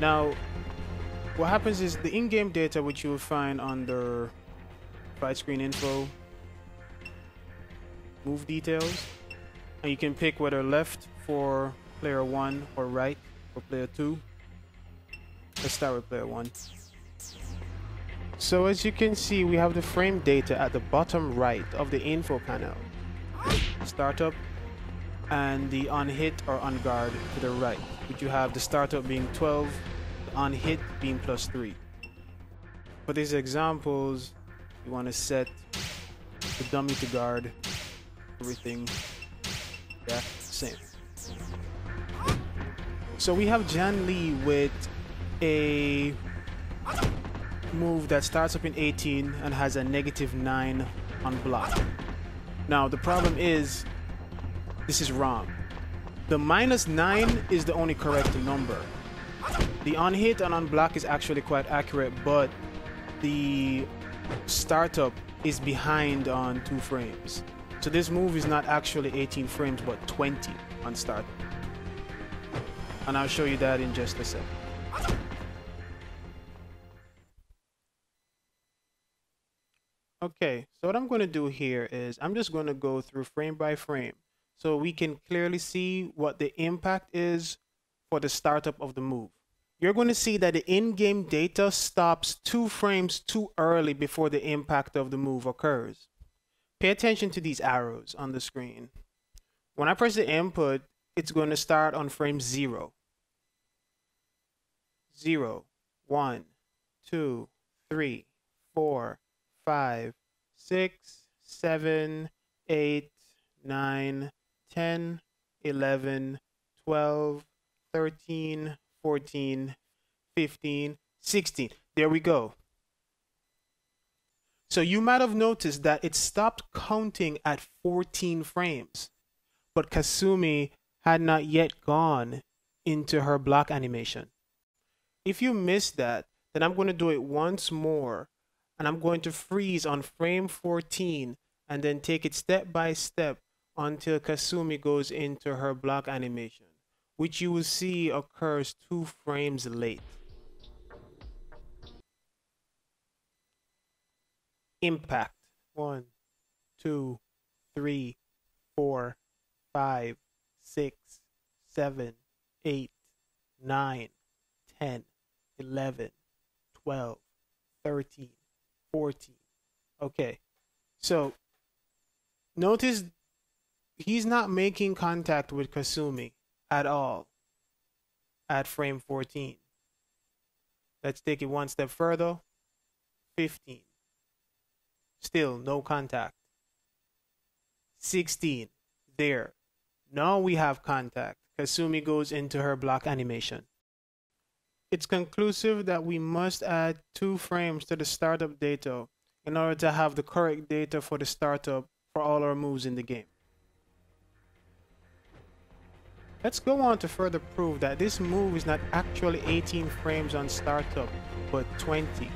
Now, what happens is the in-game data, which you will find under fight screen info, move details, and you can pick whether left for player 1 or right for player 2. Let's start with player 1. So as you can see, we have the frame data at the bottom right of the info panel. Startup and the on hit or on guard to the right, which you have the startup being 12, the on hit being +3. For these examples, you want to set the dummy to guard, everything, yeah, same. So we have Jan Lee with a move that starts up in 18 and has a -9 on block. Now the problem is, this is wrong. The -9 is the only correct number. The on hit and on block is actually quite accurate, but the startup is behind on 2 frames. So this move is not actually 18 frames, but 20 on startup. And I'll show you that in just a second. Okay, so what I'm going to do here is I'm just going to go through frame by frame so we can clearly see what the impact is for the startup of the move. You're going to see that the in-game data stops 2 frames too early before the impact of the move occurs. Pay attention to these arrows on the screen. When I press the input, it's going to start on frame 0. 0, 1, 2, 3, 4, 5, 6, 7, 8, 9, 10, 11, 12, 13, 14, 15, 16. There we go. So you might have noticed that it stopped counting at 14 frames, but Kasumi had not yet gone into her block animation. If you missed that, then I'm going to do it once more, and I'm going to freeze on frame 14 and then take it step by step until Kasumi goes into her block animation, which you will see occurs 2 frames late. Impact 1, 2, 3, 4, 5, 6, 7, 8, 9, 10, 11, 12, 13, 14. Okay, so notice he's not making contact with Kasumi at all at frame 14. Let's take it one step further. 15. Still no contact. 16. There. Now we have contact. Kasumi goes into her block animation. It's conclusive that we must add 2 frames to the startup data in order to have the correct data for the startup for all our moves in the game. Let's go on to further prove that this move is not actually 18 frames on startup, but 20.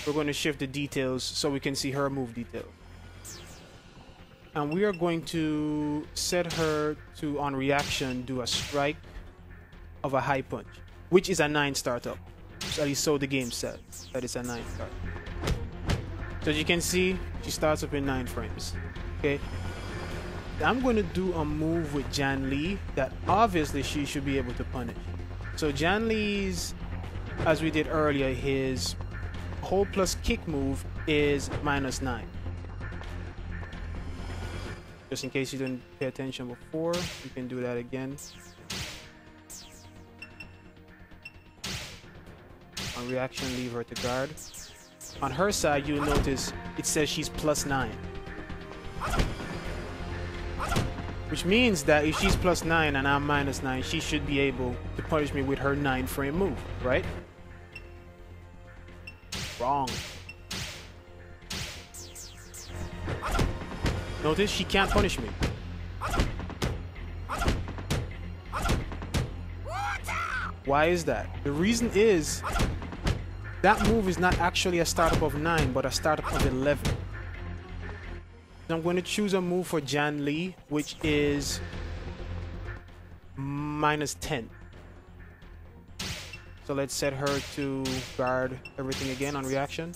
We're going to shift the details so we can see her move detail. And we are going to set her to, on reaction, do a strike of a high punch, which is a 9 startup. So at least so the game says that it's a 9 start. So as you can see, she starts up in 9 frames. Okay. I'm going to do a move with Jan Lee that obviously she should be able to punish. So Jan Lee's, as we did earlier, his hold plus kick move is -9. Just in case you didn't pay attention before, you can do that again. On reaction, leave her to guard. On her side, you'll notice it says she's +9. Which means that if she's +9 and I'm -9, she should be able to punish me with her 9-frame move, right? Wrong. Notice she can't punish me. Why is that? The reason is that move is not actually a startup of 9, but a startup of 11. So I'm going to choose a move for Jan Lee, which is -10. So let's set her to guard everything again on reaction.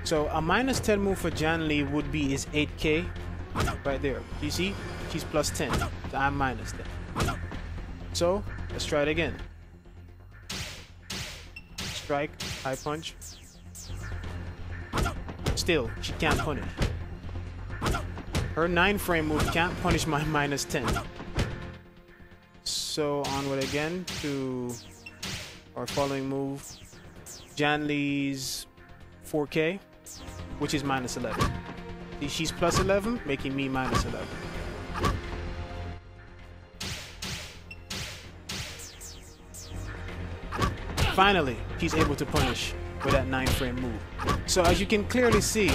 So a -10 move for Jan Lee would be is 8k right there. Do you see? She's +10. So I'm -10. So let's try it again. Strike, high punch. Still, she can't punish. Her 9-frame move can't punish my -10. So onward again to our following move. Jan Lee's 4k, which is -11. See, she's +11, making me -11. Finally, he's able to punish with that 9-frame move. So as you can clearly see,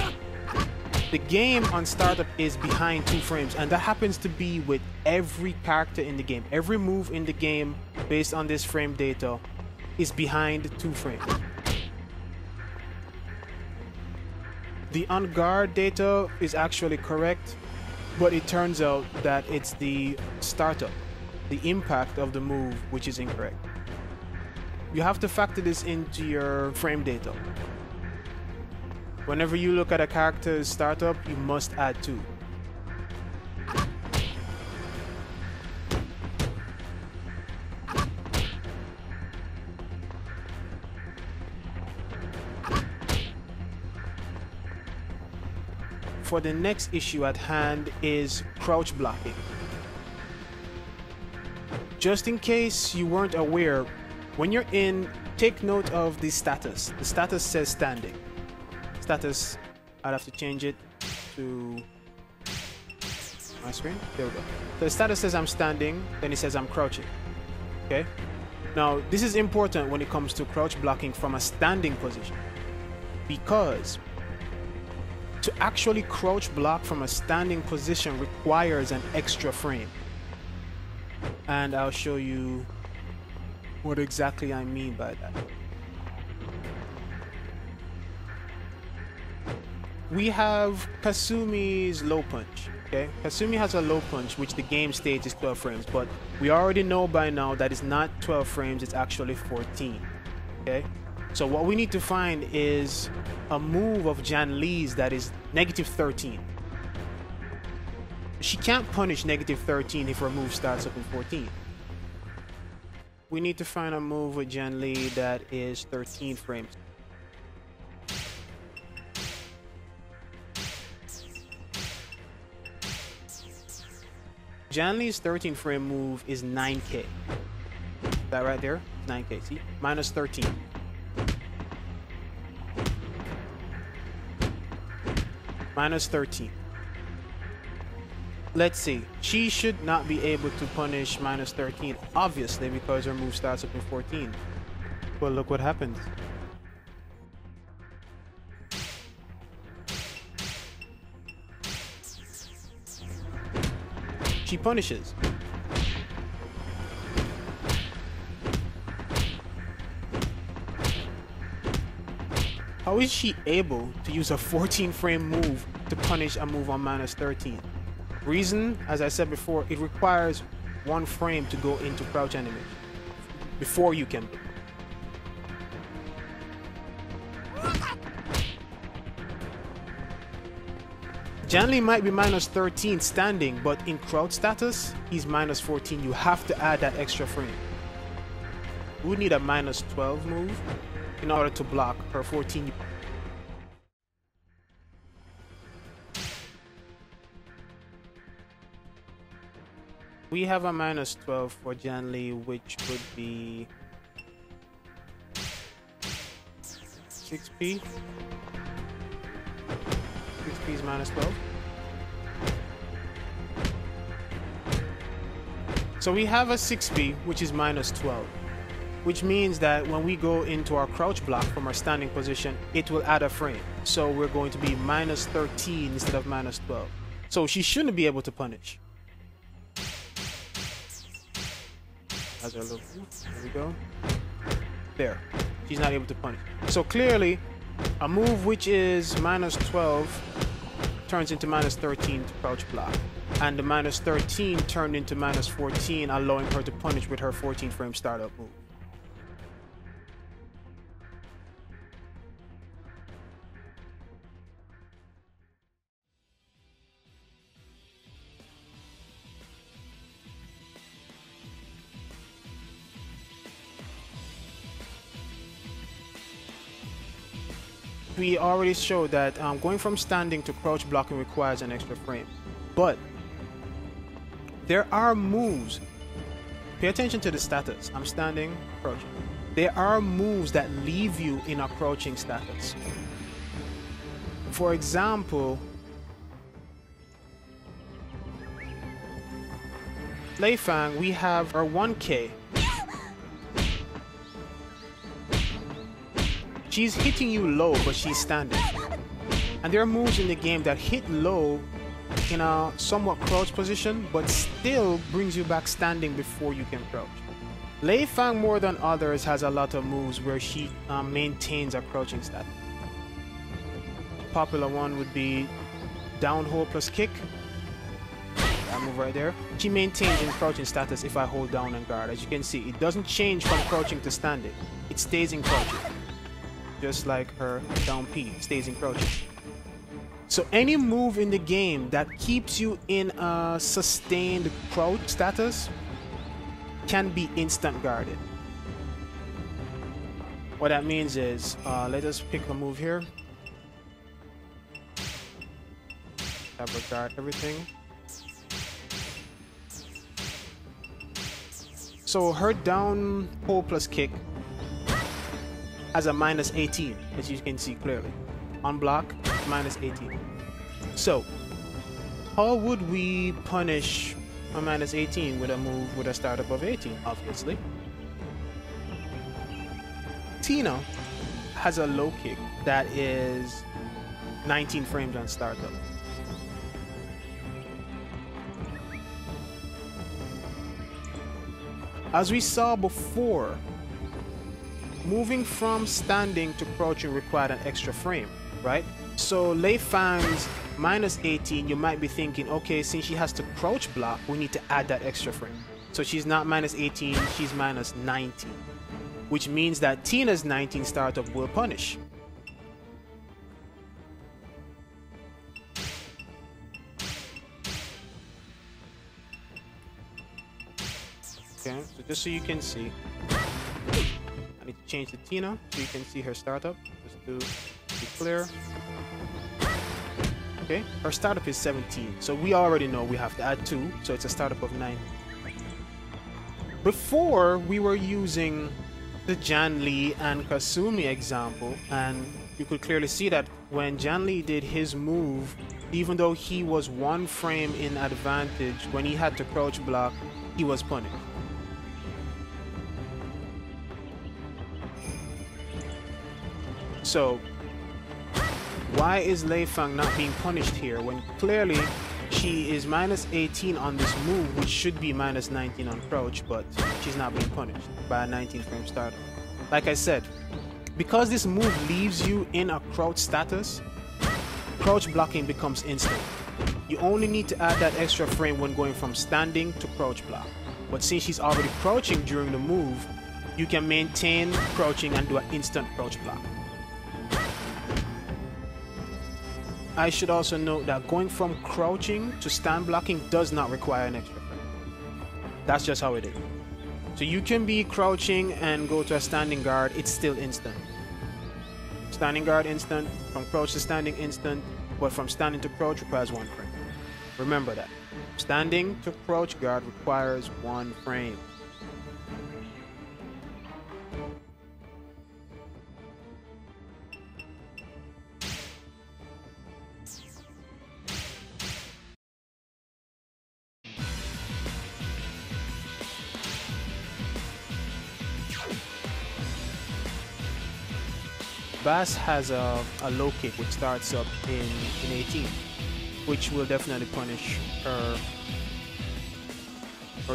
the game on startup is behind 2 frames, and that happens to be with every character in the game. Every move in the game based on this frame data is behind 2 frames. The on guard data is actually correct, but it turns out that it's the startup, the impact of the move, which is incorrect. You have to factor this into your frame data. Whenever you look at a character's startup, you must add 2. For the next issue at hand is crouch blocking. Just in case you weren't aware, when you're in, take note of the status. The status says standing. Status, I'd have to change it to my screen. There we go. So the status says I'm standing, then it says I'm crouching. Okay? Now, this is important when it comes to crouch blocking from a standing position, because to actually crouch block from a standing position requires an extra frame. And I'll show you what exactly I mean by that. We have Kasumi's low punch. Okay, Kasumi has a low punch which the game states is 12 frames, but we already know by now that it's not 12 frames, it's actually 14. Okay, so what we need to find is a move of Jan Lee's that is -13. She can't punish -13 if her move starts up in 14. We need to find a move with Jan Lee that is 13 frames. Jan Lee's 13 frame move is 9k. That right there, 9k. See, -13. -13. Let's see. She should not be able to punish -13, obviously, because her move starts up in 14. But look what happens. She punishes. How is she able to use a 14 frame move to punish a move on -13? Reason, as I said before, it requires 1 frame to go into crouch animation before you can. Jan Lee might be -13 standing, but in crouch status, he's -14. You have to add that extra frame. We would need a -12 move in order to block her 14. We have a -12 for Jan Lee, which would be 6p. 6p is -12. So we have a 6p, which is -12, which means that when we go into our crouch block from our standing position, it will add a frame. So we're going to be -13 instead of -12. So she shouldn't be able to punish. As our look, there we go. There. She's not able to punish. So clearly, a move which is minus 12 turns into minus 13 to crouch block. And the minus 13 turned into minus 14, allowing her to punish with her 14 frame startup move. We already showed that going from standing to crouch blocking requires an extra frame, but there are moves. Pay attention to the status. I'm standing, crouching. There are moves that leave you in a crouching status. For example, Lei Fang, we have our 1K. She's hitting you low, but she's standing. And there are moves in the game that hit low in a somewhat crouch position, but still brings you back standing before you can crouch. Lei Fang, more than others, has a lot of moves where she maintains a crouching status. A popular one would be down hold plus kick. That move right there. She maintains in crouching status if I hold down and guard. As you can see, it doesn't change from crouching to standing. It stays in crouching. Just like her down P stays in crouching. So any move in the game that keeps you in a sustained crouch status can be instant guarded. What that means is, let us pick a move here. Have her guard everything. So her down hold plus kick has a minus 18, as you can see clearly. On block, minus 18. So, how would we punish a minus 18 with a move with a startup of 18? Obviously. Tina has a low kick that is 19 frames on startup. As we saw before, moving from standing to crouching required an extra frame, right? So Lei Fang's minus 18, you might be thinking, okay, since she has to crouch block, we need to add that extra frame. So she's not minus 18, she's minus 19, which means that Tina's 19 startup will punish. Okay, so just so you can see, I need to change the Tina so you can see her startup, just to be clear. Okay, her startup is 17, so we already know we have to add 2, so it's a startup of 9. Before, we were using the Janli and Kasumi example, and you could clearly see that when Janli did his move, even though he was 1 frame in advantage, when he had to crouch block, he was punished. So, why is Lei Fang not being punished here when clearly she is minus 18 on this move, which should be minus 19 on crouch, but she's not being punished by a 19 frame starter? Like I said, because this move leaves you in a crouch status, crouch blocking becomes instant. You only need to add that extra frame when going from standing to crouch block. But since she's already crouching during the move, you can maintain crouching and do an instant crouch block. I should also note that going from crouching to stand blocking does not require an extra frame. That's just how it is. So you can be crouching and go to a standing guard, it's still instant. Standing guard instant, from crouch to standing instant, but from standing to crouch requires 1 frame. Remember that. Standing to crouch guard requires 1 frame. Bass has a low kick which starts up in 18, which will definitely punish her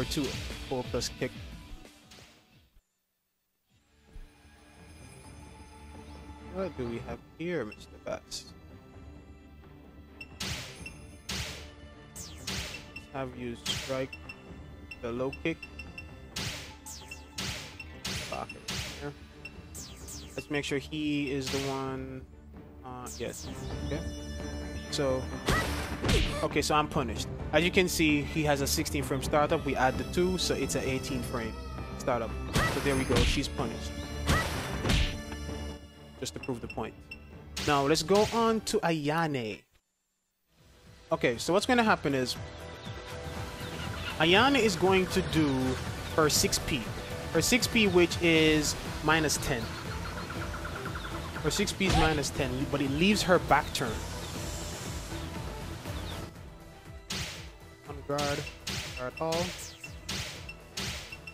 2 4 plus kick. What do we have here, Mr. Bass? Have you strike the low kick. Block it here. Let's make sure he is the one. Yes. Okay. So, okay, so I'm punished. As you can see, he has a 16 frame startup. We add the 2, so it's an 18 frame startup. So there we go. She's punished. Just to prove the point. Now let's go on to Ayane. Okay, so what's going to happen is Ayane is going to do her 6P. Her 6P, which is minus 10. Her 6P is minus 10, but it leaves her back turn. On guard all.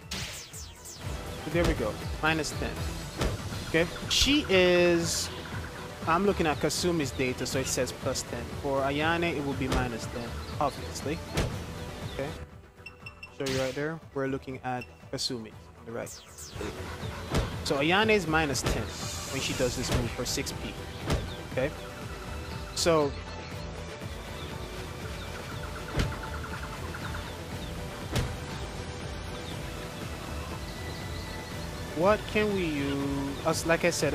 So there we go, minus 10. Okay, she is, I'm looking at Kasumi's data, so it says plus 10. For Ayane, it will be minus 10, obviously. Okay, show you right there. We're looking at Kasumi on the right. So Ayane is minus 10 when she does this move for 6P. Okay, so what can we use? Like I said,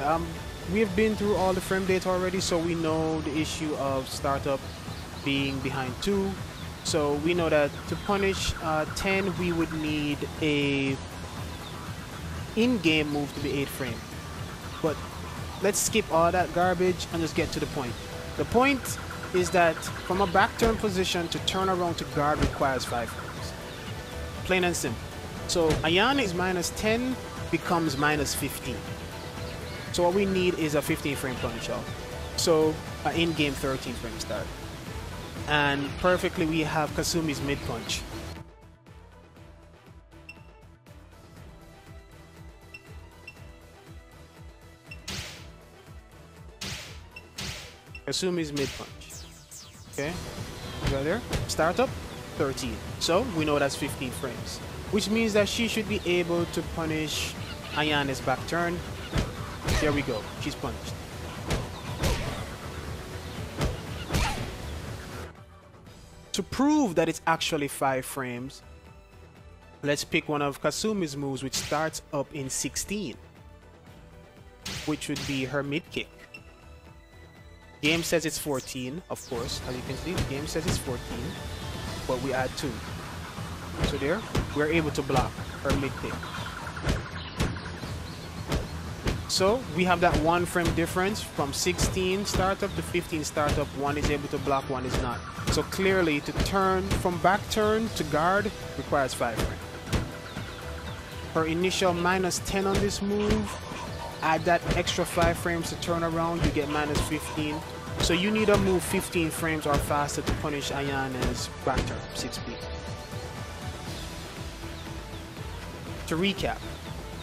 we have been through all the frame data already, so we know the issue of startup being behind 2. So we know that to punish 10, we would need a in-game move to be 8 frame. But let's skip all that garbage and just get to the point. The point is that from a back turn position to turn around to guard requires 5 frames. Plain and simple. So Ayane is minus 10, becomes minus 15. So what we need is a 15 frame punish off. So an in-game 13 frame start. And perfectly we have Kasumi's mid punch. Kasumi's mid punch. Okay, right there. Startup 13. So we know that's 15 frames, which means that she should be able to punish Ayane's back turn. There we go. She's punished. To prove that it's actually 5 frames, let's pick one of Kasumi's moves, which starts up in 16, which would be her mid kick. Game says it's 14, of course, as you can see, the game says it's 14, but we add 2. So there, we're able to block her mid kick. So we have that 1 frame difference from 16 startup to 15 startup. One is able to block, one is not. So clearly, to turn from back turn to guard requires 5 frames. Her initial minus 10 on this move, add that extra 5 frames to turn around, you get minus 15. So you need to move 15 frames or faster to punish Ayane's back turn 6P. To recap,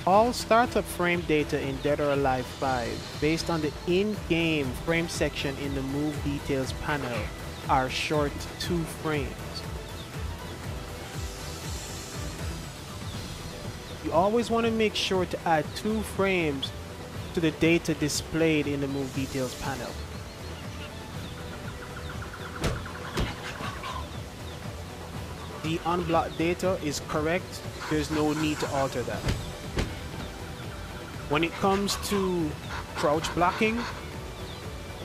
all startup frame data in Dead or Alive 5 based on the in-game frame section in the move details panel are short 2 frames. You always want to make sure to add 2 frames to the data displayed in the move details panel. The unblocked data is correct. There's no need to alter that. When it comes to crouch blocking,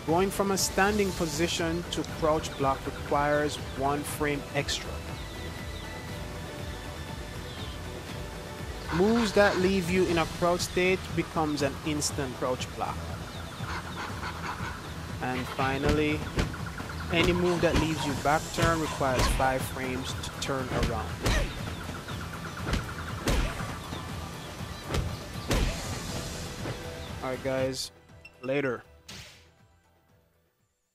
going from a standing position to crouch block requires 1 frame extra. Moves that leave you in a crouch state becomes an instant crouch block. And finally, any move that leaves you back turn requires 5 frames to turn around. Alright guys, later.